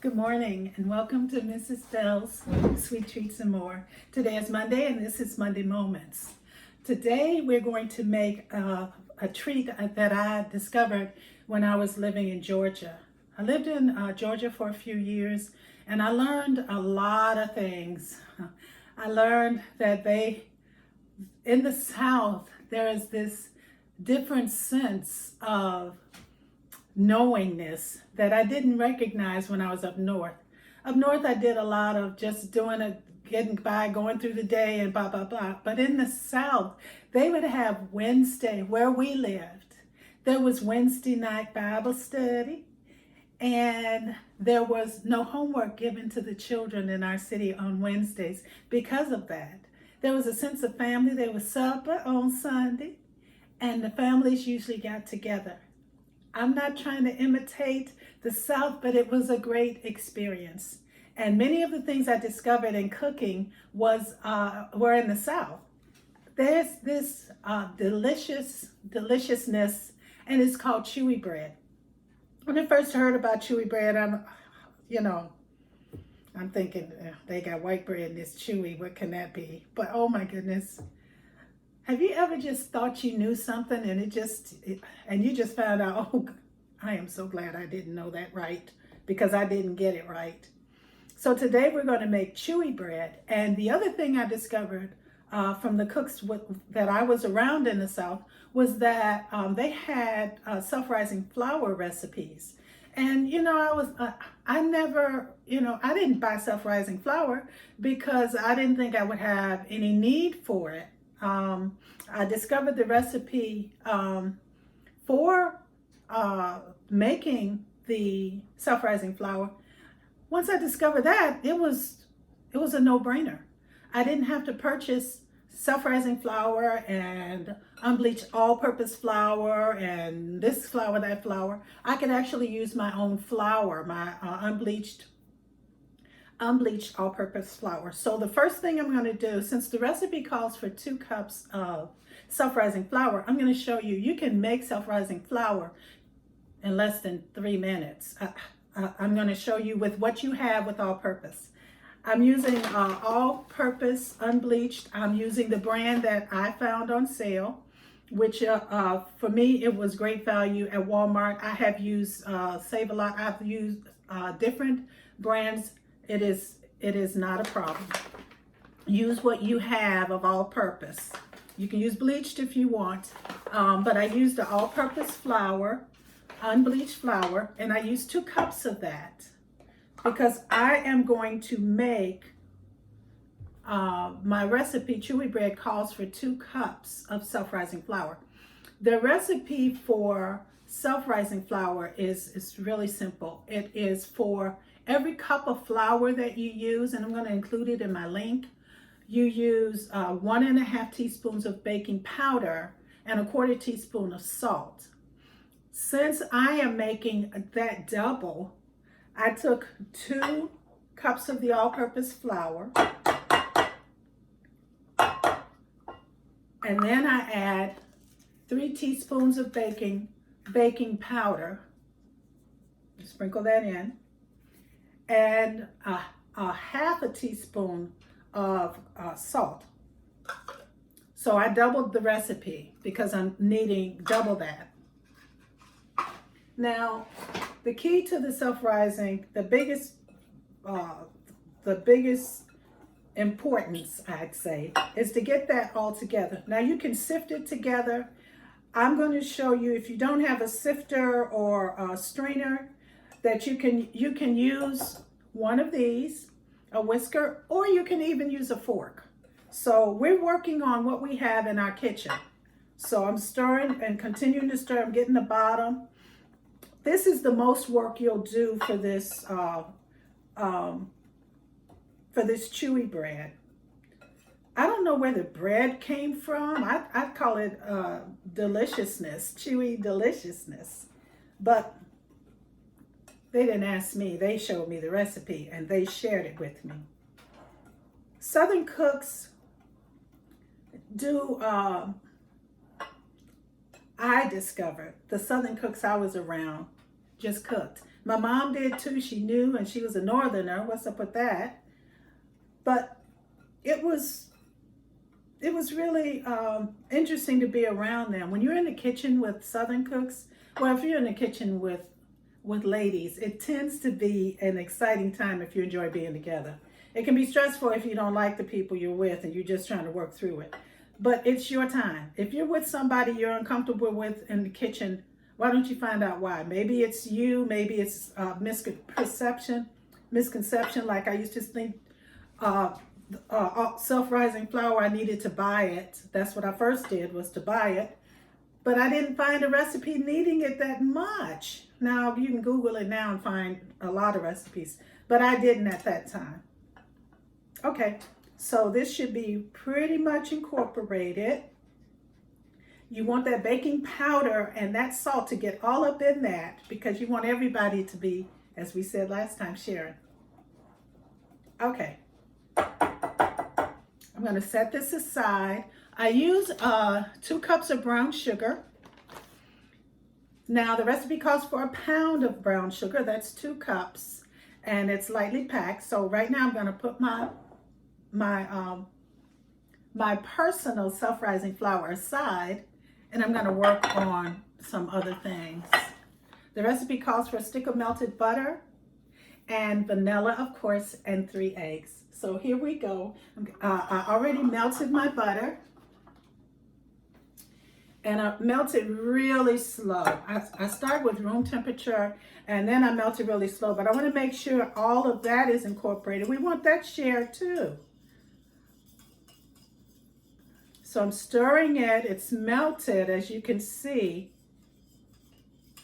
Good morning and welcome to Mrs. Bell's Sweet Treats and More. Today is Monday and this is Monday Moments. Today we're going to make a treat that I discovered when I was living in Georgia. I lived in Georgia for a few years and I learned a lot of things. I learned that in the South, there is this different sense of knowingness that I didn't recognize when I was up north. Up north, I did a lot of just getting by, going through the day and blah, blah, blah. But in the South, they would have Wednesday, where we lived. There was Wednesday night Bible study, and there was no homework given to the children in our city on Wednesdays because of that. There was a sense of family. There was supper on Sunday, and the families usually got together. I'm not trying to imitate the South, but it was a great experience. And many of the things I discovered in cooking were in the South. There's this deliciousness, and it's called Chewy Bread. When I first heard about Chewy Bread, I'm thinking, they got white bread and it's chewy. What can that be? But oh my goodness. Have you ever just thought you knew something and you just found out, oh, I am so glad I didn't know that right because I didn't get it right. So today we're going to make chewy bread. And the other thing I discovered from the cooks that I was around in the South was that they had self-rising flour recipes. And, I didn't buy self-rising flour because I didn't think I would have any need for it. I discovered the recipe for making the self-rising flour. Once I discovered that, it was a no-brainer. I didn't have to purchase self-rising flour and unbleached all-purpose flour and this flour, that flour. I could actually use my own flour, my unbleached all-purpose flour. So the first thing I'm going to do, since the recipe calls for 2 cups of self-rising flour, I'm going to show you can make self-rising flour in less than 3 minutes. I'm going to show you with what you have with all-purpose. I'm using all-purpose unbleached. I'm using the brand that I found on sale, which for me, it was great value at Walmart. I have used Save a Lot. I've used different brands. It is not a problem. Use what you have of all-purpose. You can use bleached if you want, but I used the all-purpose flour, unbleached flour, and I used 2 cups of that because I am going to make my recipe. Chewy Bread calls for 2 cups of self-rising flour. The recipe for self-rising flour is really simple. It is for every cup of flour that you use, and I'm going to include it in my link, you use 1.5 teaspoons of baking powder and 1/4 teaspoon of salt. Since I am making that double, I took 2 cups of the all-purpose flour, and then I add 3 teaspoons of baking powder. Sprinkle that in. And a 1/2 teaspoon of salt. So I doubled the recipe because I'm needing double that. Now, the key to the self-rising, the biggest importance, I'd say, is to get that all together. Now you can sift it together. I'm going to show you, if you don't have a sifter or a strainer, that you can use one of these, a whisker, or you can even use a fork. So we're working on what we have in our kitchen. So I'm stirring and continuing to stir. I'm getting the bottom. This is the most work you'll do for this chewy bread. I don't know where the bread came from. I'd call it deliciousness, chewy deliciousness, but they didn't ask me. They showed me the recipe and they shared it with me. Southern cooks do, I discovered, the Southern cooks I was around just cooked. My mom did too. She knew, and she was a northerner. What's up with that? But it was really interesting to be around them. When you're in the kitchen with Southern cooks, well, if you're in the kitchen with ladies, it tends to be an exciting time if you enjoy being together. It can be stressful if you don't like the people you're with and you're just trying to work through it. But it's your time. If you're with somebody you're uncomfortable with in the kitchen, why don't you find out why? Maybe it's you, maybe it's misconception, like I used to think self-rising flour, I needed to buy it. That's what I first did, was to buy it. But I didn't find a recipe needing it that much. Now, you can Google it now and find a lot of recipes, but I didn't at that time. Okay, so this should be pretty much incorporated. You want that baking powder and that salt to get all up in that, because you want everybody to be, as we said last time, sharing. Okay. I'm going to set this aside. I use 2 cups of brown sugar. Now the recipe calls for a pound of brown sugar. That's 2 cups, and it's lightly packed. So right now I'm going to put my personal self-rising flour aside, and I'm going to work on some other things. The recipe calls for a stick of melted butter and vanilla, of course, and 3 eggs. So here we go. I already melted my butter, and I melted really slow. I start with room temperature, and then I melt it really slow, but I want to make sure all of that is incorporated. We want that shared too. So I'm stirring it. It's melted, as you can see,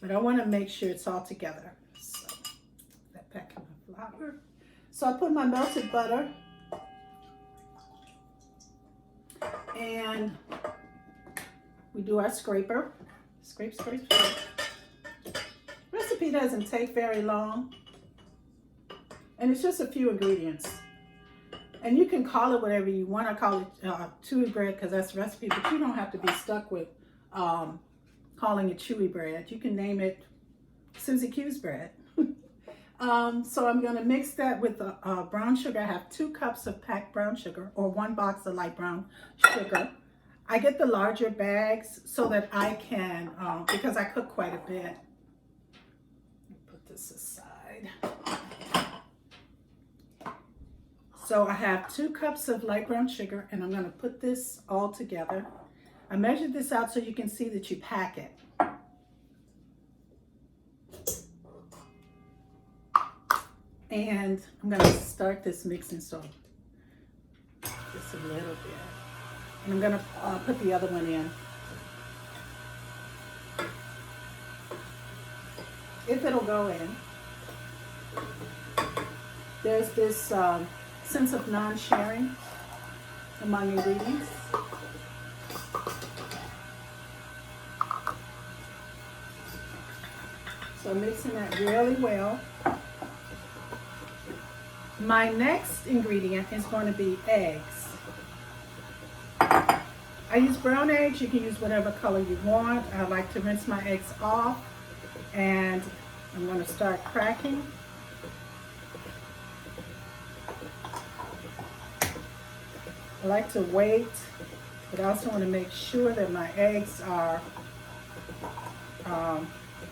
but I want to make sure it's all together. So that pack of flour. So I put my melted butter, and we do our scraper. Scrape, scrape, scrape. Recipe doesn't take very long, and it's just a few ingredients. And you can call it whatever you want. I call it Chewy Bread because that's the recipe, but you don't have to be stuck with calling it Chewy Bread. You can name it Susie Q's Bread. So I'm going to mix that with the brown sugar. I have 2 cups of packed brown sugar, or 1 box of light brown sugar. I get the larger bags so that I can, because I cook quite a bit. Put this aside. So I have 2 cups of light brown sugar, and I'm going to put this all together. I measured this out so you can see that you pack it. And I'm going to start this mixing, so just a little bit. And I'm going to put the other one in. If it'll go in. There's this sense of non-sharing among ingredients. So mixing that really well. My next ingredient is going to be eggs. I use brown eggs. You can use whatever color you want. I like to rinse my eggs off, and I'm going to start cracking. I like to wait, but I also want to make sure that my eggs are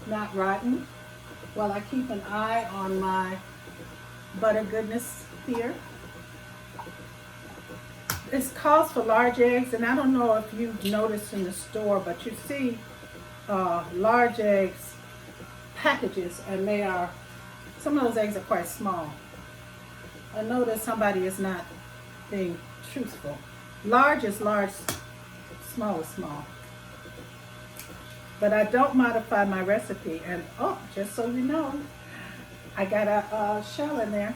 not rotten while I keep an eye on my butter goodness here. This calls for large eggs, and I don't know if you've noticed in the store, but you see large eggs packages, and some of those eggs are quite small. I know that somebody is not being truthful. Large is large, small is small. But I don't modify my recipe, and just so you know, I got a shell in there.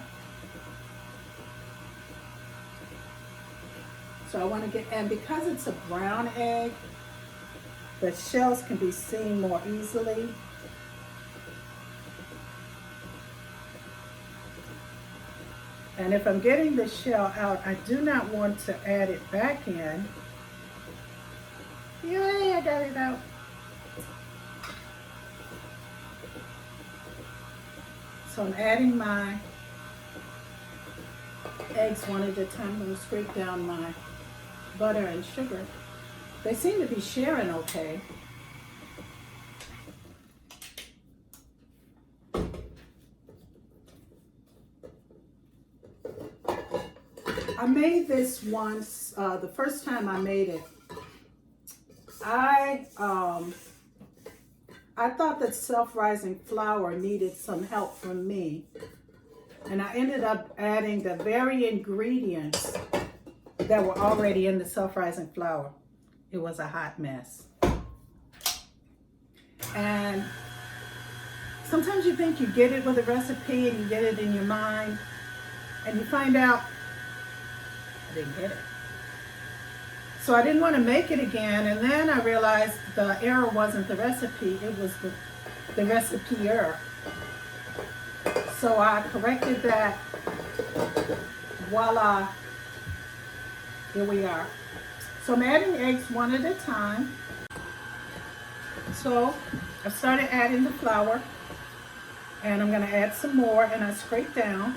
So I want to and because it's a brown egg, the shells can be seen more easily. And if I'm getting the shell out, I do not want to add it back in. Yay, I got it out. So I'm adding my eggs one at a time. I'm going to scrape down my butter and sugar. They seem to be sharing okay. I made this once, the first time I made it, I thought that self-rising flour needed some help from me. And I ended up adding the very ingredients that were already in the self-rising flour. It was a hot mess. And sometimes you think you get it with a recipe and you get it in your mind, and you find out I didn't get it. So I didn't want to make it again, and then I realized the error wasn't the recipe, it was the recipe-er. So I corrected that. Voila, here we are. So I'm adding eggs one at a time. So I started adding the flour, and I'm going to add some more, and I scrape down.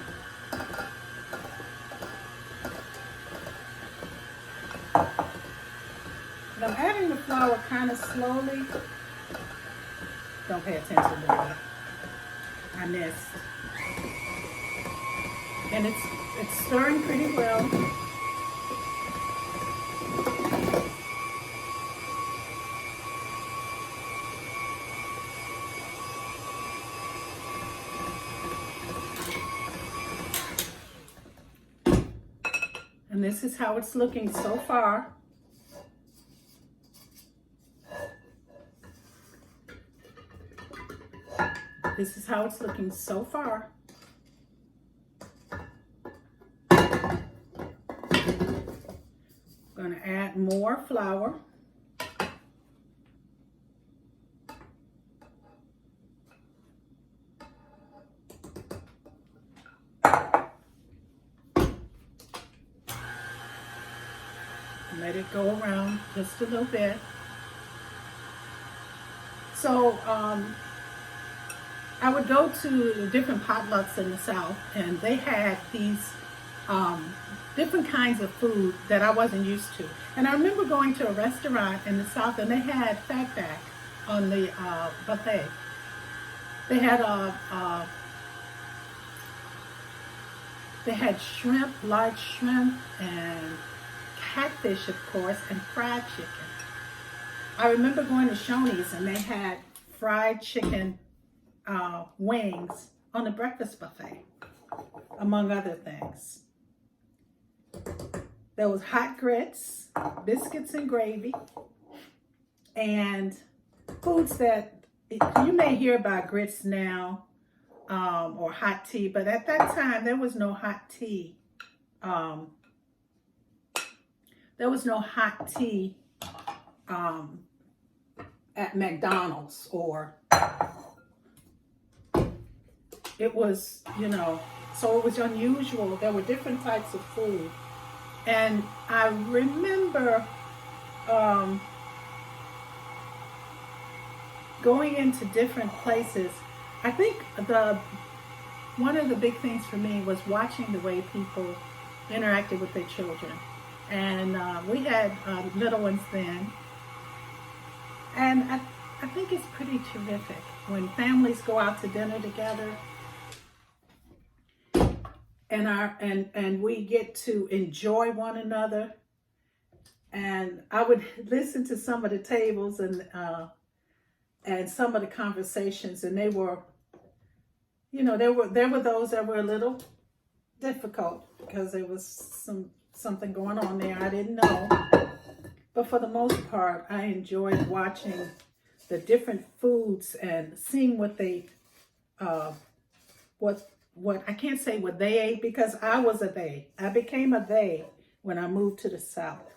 And I'm adding the flour kind of slowly. Don't pay attention to that. I missed. And it's stirring pretty well. And this is how it's looking so far. This is how it's looking so far. I'm going to add more flour. Let it go around just a little bit. So I would go to different potlucks in the South, and they had these different kinds of food that I wasn't used to. And I remember going to a restaurant in the South, and they had fatback on the buffet. They had shrimp, large shrimp, and catfish, of course, and fried chicken. I remember going to Shoney's, and they had fried chicken wings on the breakfast buffet, among other things. There was hot grits, biscuits and gravy, and foods that you may hear about grits now, or hot tea, but at that time there was no hot tea. There was no hot tea at McDonald's, or it was, so it was unusual. There were different types of food. And I remember going into different places. I think one of the big things for me was watching the way people interacted with their children. And we had little ones then. And I think it's pretty terrific when families go out to dinner together, and we get to enjoy one another. And I would listen to some of the tables and some of the conversations, and they were, there were those that were a little difficult because there was something going on there I didn't know. But for the most part, I enjoyed watching the different foods and seeing what they, what I can't say what they ate, because I was a they. I became a they when I moved to the South.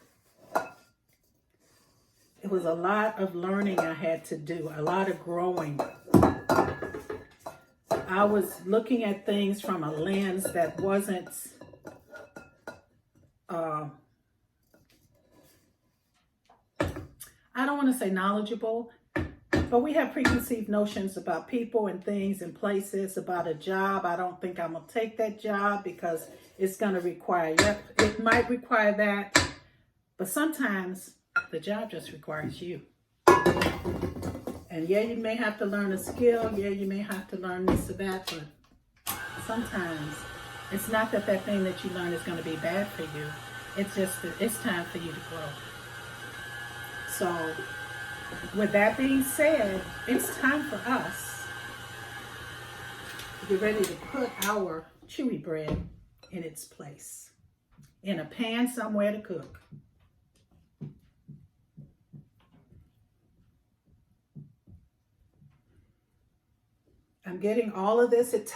It was a lot of learning I had to do, a lot of growing. I was looking at things from a lens that wasn't I don't want to say knowledgeable, But we have preconceived notions about people and things and places, about a job. I don't think I'm going to take that job because it's going to require, it might require that. But sometimes the job just requires you. And yeah, you may have to learn a skill. Yeah, you may have to learn this or that. But sometimes it's not that that thing that you learn is going to be bad for you. It's just that it's time for you to grow. So with that being said, it's time for us to get ready to put our Chewy bread in its place, in a pan somewhere to cook. I'm getting all of this. It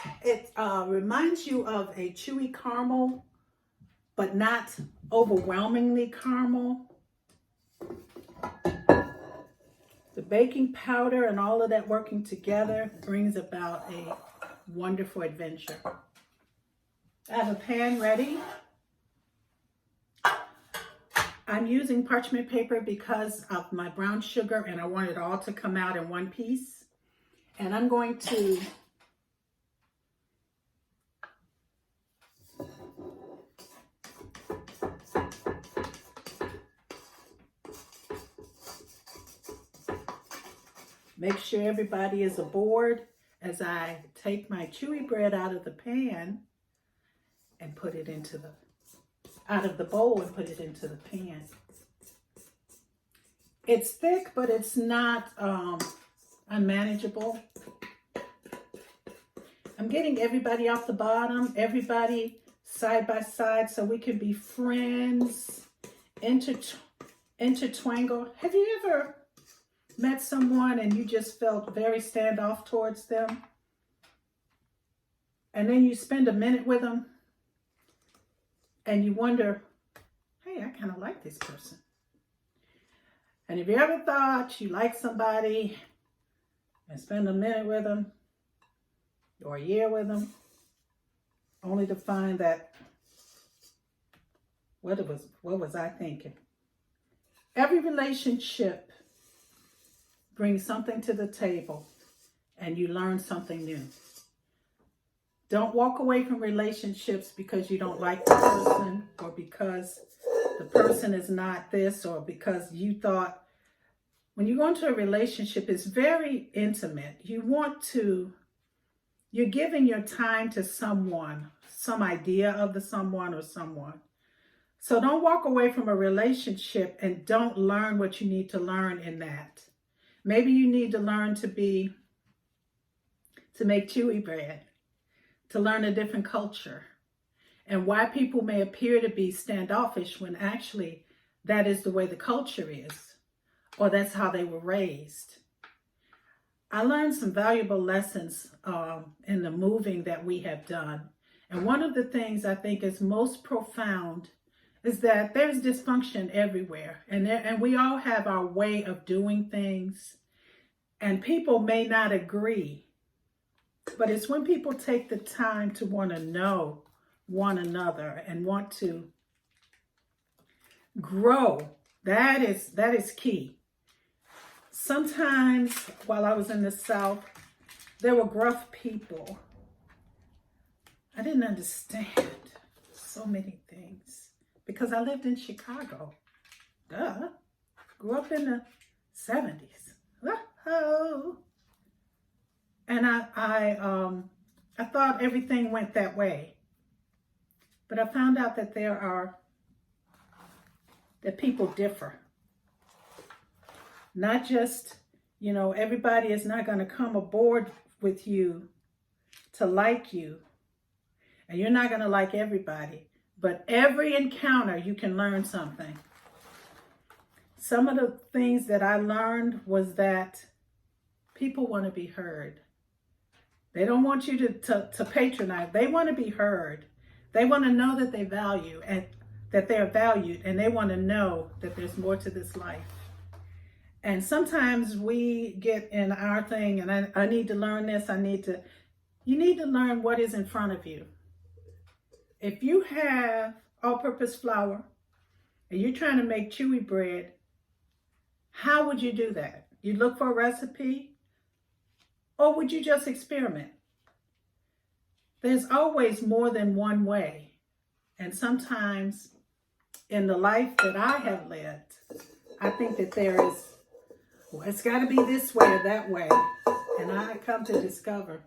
reminds you of a chewy caramel, but not overwhelmingly caramel. The baking powder and all of that working together brings about a wonderful adventure. I have a pan ready. I'm using parchment paper because of my brown sugar and I want it all to come out in one piece. And I'm going to make sure everybody is aboard as I take my Chewy bread out of the pan and put it into the, out of the bowl and put it into the pan. It's thick, but it's not unmanageable. I'm getting everybody off the bottom, everybody side by side so we can be friends, intertwangle. Have you ever met someone and you just felt very standoff towards them? And then you spend a minute with them and you wonder, hey, I kind of like this person. And have you ever thought you like somebody and spend a minute with them or a year with them, only to find that, what was I thinking? Every relationship brings something to the table and you learn something new. Don't walk away from relationships because you don't like the person or because the person is not this or because you thought, when you go into a relationship, it's very intimate. You're giving your time to someone, some idea of the someone or someone. So don't walk away from a relationship and don't learn what you need to learn in that. Maybe you need to learn to make chewy bread, to learn a different culture, and why people may appear to be standoffish when actually that is the way the culture is, or that's how they were raised. I learned some valuable lessons in the moving that we have done. And one of the things I think is most profound is that there's dysfunction everywhere. And we all have our way of doing things. And people may not agree. But it's when people take the time to want to know one another and want to grow. That is key. Sometimes while I was in the South, there were gruff people. I didn't understand so many things because I lived in Chicago. Duh. Grew up in the 70s. Whoa. And I thought everything went that way. But I found out that that people differ. Not just, everybody is not going to come aboard with you to like you. And you're not going to like everybody. But every encounter, you can learn something. Some of the things that I learned was that people want to be heard. They don't want you to patronize. They want to be heard. They want to know that they value and that they're valued. And they want to know that there's more to this life. And sometimes we get in our thing, and I need to learn this. You need to learn what is in front of you. If you have all-purpose flour and you're trying to make chewy bread, how would you do that? You look for a recipe, or would you just experiment? There's always more than one way. And sometimes in the life that I have lived, I think that there is, well, it's got to be this way or that way. And I come to discover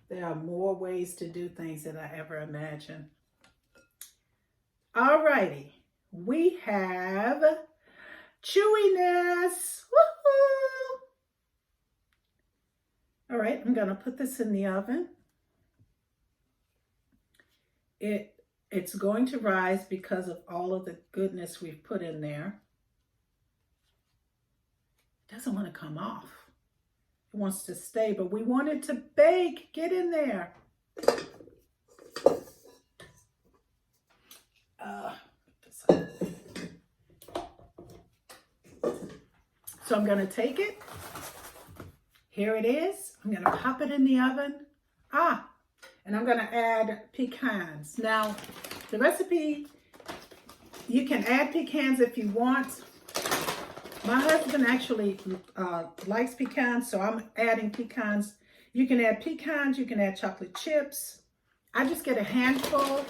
there are more ways to do things than I ever imagined. All righty. We have chewiness. Woohoo! All right, I'm going to put this in the oven. It's going to rise because of all of the goodness we've put in there. It doesn't want to come off. It wants to stay, but we want it to bake. Get in there. So I'm going to take it. Here it is. I'm going to pop it in the oven. And I'm going to add pecans. Now, the recipe, you can add pecans if you want. My husband actually likes pecans, so I'm adding pecans. You can add pecans, you can add chocolate chips. I just get a handful.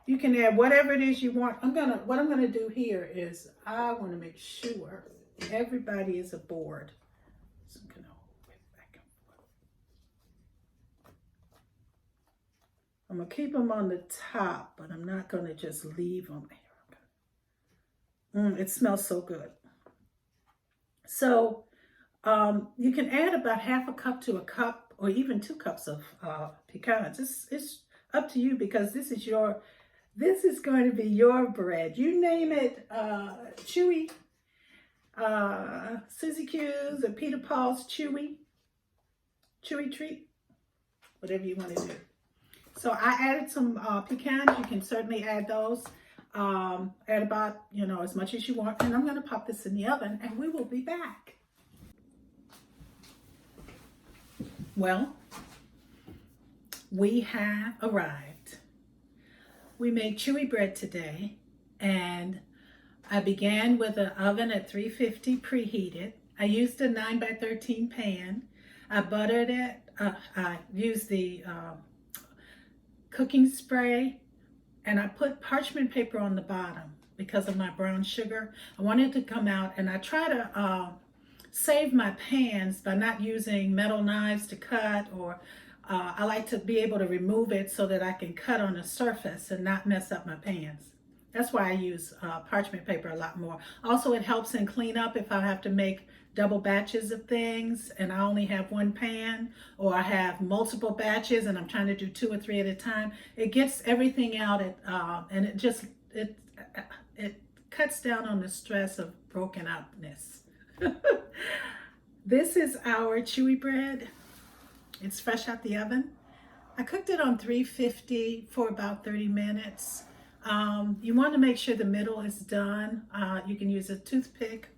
You can add whatever it is you want. What I'm gonna do here is I want to make sure everybody is aboard. So I'm gonna whip back and forth. I'm gonna keep them on the top, but I'm not gonna just leave them here. It smells so good. So you can add about half a cup to a cup, or even 2 cups of pecans. It's up to you, because this is going to be your bread. You name it, Chewy, Susie Q's or Peter Paul's Chewy treat, whatever you want to do. So I added some pecans. You can certainly add those. Add about, as much as you want. And I'm going to pop this in the oven and we will be back. Well, we have arrived. We made chewy bread today, and I began with an oven at 350 preheated. I used a 9x13 pan. I buttered it. I used the cooking spray, and I put parchment paper on the bottom because of my brown sugar. I wanted it to come out, and I try to save my pans by not using metal knives to cut, or I like to be able to remove it so that I can cut on the surface and not mess up my pans. That's why I use parchment paper a lot more. Also, it helps in cleanup if I have to make double batches of things and I only have one pan, or I have multiple batches and I'm trying to do 2 or 3 at a time. It gets everything out, and it cuts down on the stress of broken upness. This is our chewy bread. It's fresh out the oven. I cooked it on 350 for about 30 minutes. You want to make sure the middle is done. You can use a toothpick.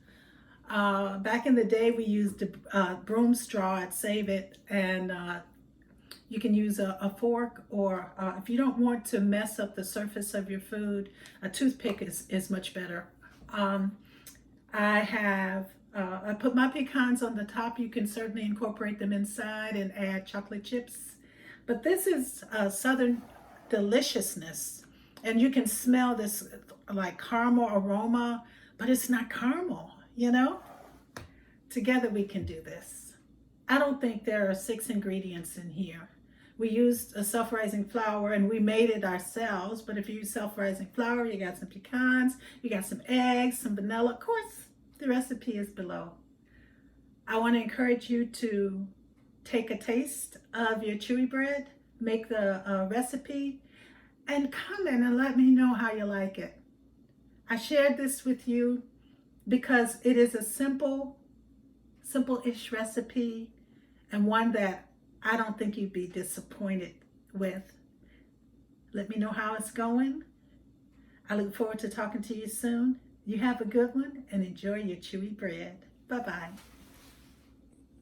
Back in the day, we used a broom straw. I'd save it, and you can use a fork, or if you don't want to mess up the surface of your food, a toothpick is much better. I put my pecans on the top. You can certainly incorporate them inside and add chocolate chips. But this is Southern deliciousness. And you can smell this like caramel aroma, but it's not caramel, Together we can do this. I don't think there are 6 ingredients in here. We used a self-rising flour and we made it ourselves. But if you use self-rising flour, you got some pecans, you got some eggs, some vanilla. Of course, the recipe is below. I want to encourage you to take a taste of your chewy bread, make the recipe, and comment and let me know how you like it. I shared this with you because it is a simple-ish recipe, and one that I don't think you'd be disappointed with. Let me know how it's going. I look forward to talking to you soon. You have a good one and enjoy your chewy bread. Bye-bye.